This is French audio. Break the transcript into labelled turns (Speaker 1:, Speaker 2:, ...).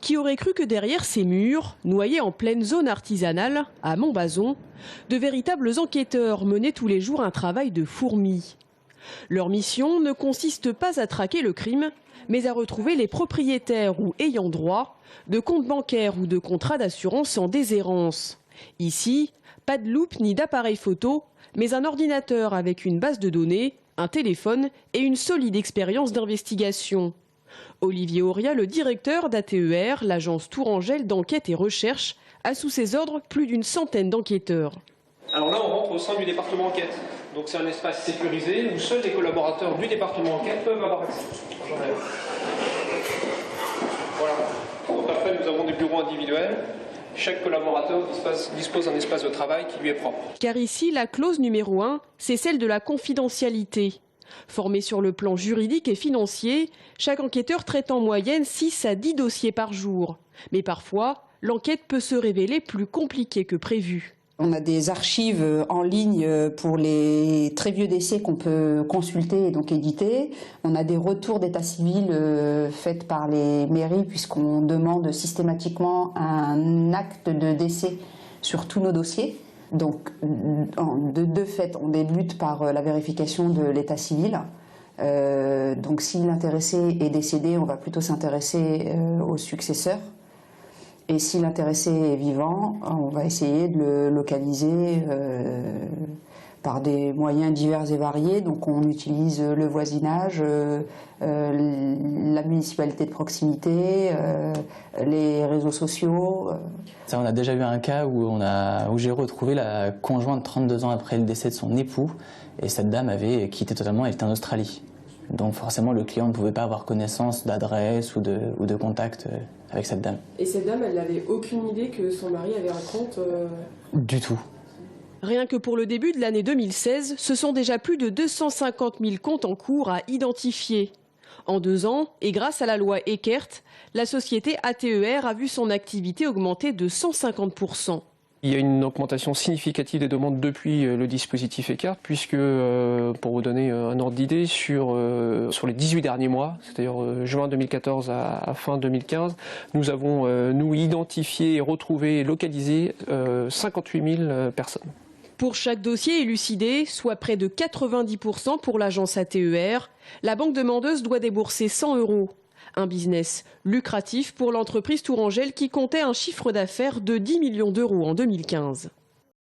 Speaker 1: Qui aurait cru que derrière ces murs, noyés en pleine zone artisanale, à Montbazon, de véritables enquêteurs menaient tous les jours un travail de fourmi. Leur mission ne consiste pas à traquer le crime, mais à retrouver les propriétaires ou ayants droit de comptes bancaires ou de contrats d'assurance en déshérence. Ici, pas de loupe ni d'appareil photo, mais un ordinateur avec une base de données, un téléphone et une solide expérience d'investigation. Olivier Auria, le directeur d'ATER, l'agence Tourangelle d'enquête et recherche, a sous ses ordres plus d'une centaine d'enquêteurs.
Speaker 2: Alors là, on rentre au sein du département enquête. Donc c'est un espace sécurisé où seuls les collaborateurs du département enquête peuvent avoir accès. Voilà. Donc après, nous avons des bureaux individuels. Chaque collaborateur dispose d'un espace de travail qui lui est propre.
Speaker 1: Car ici, la clause numéro 1, c'est celle de la confidentialité. Formé sur le plan juridique et financier, chaque enquêteur traite en moyenne 6 à 10 dossiers par jour. Mais parfois, l'enquête peut se révéler plus compliquée que prévu.
Speaker 3: On a des archives en ligne pour les très vieux décès qu'on peut consulter et donc éditer. On a des retours d'état civil faits par les mairies puisqu'on demande systématiquement un acte de décès sur tous nos dossiers. Donc de fait, on débute par la vérification de l'état civil. Donc si l'intéressé est décédé, on va plutôt s'intéresser aux successeurs. Et si l'intéressé est vivant, on va essayer de le localiser par des moyens divers et variés. Donc on utilise le voisinage, la municipalité de proximité, les réseaux sociaux.
Speaker 4: Ça, on a déjà eu un cas où j'ai retrouvé la conjointe 32 ans après le décès de son époux. Et cette dame avait quitté totalement, elle était en Australie. Donc forcément, le client ne pouvait pas avoir connaissance d'adresse ou de contact avec cette dame.
Speaker 1: Et cette dame, elle n'avait aucune idée que son mari avait un compte
Speaker 4: Du tout.
Speaker 1: Rien que pour le début de l'année 2016, ce sont déjà plus de 250 000 comptes en cours à identifier. En 2 ans, et grâce à la loi Eckert, la société ATER a vu son activité augmenter de 150%.
Speaker 2: Il y a une augmentation significative des demandes depuis le dispositif Eckert, puisque, pour vous donner un ordre d'idée, sur les 18 derniers mois, c'est-à-dire juin 2014 à fin 2015, nous avons, identifié, retrouvé et localisé 58 000 personnes.
Speaker 1: Pour chaque dossier élucidé, soit près de 90% pour l'agence ATER, la banque demandeuse doit débourser 100 €. Un business lucratif pour l'entreprise Tourangelle qui comptait un chiffre d'affaires de 10 millions d'euros en 2015.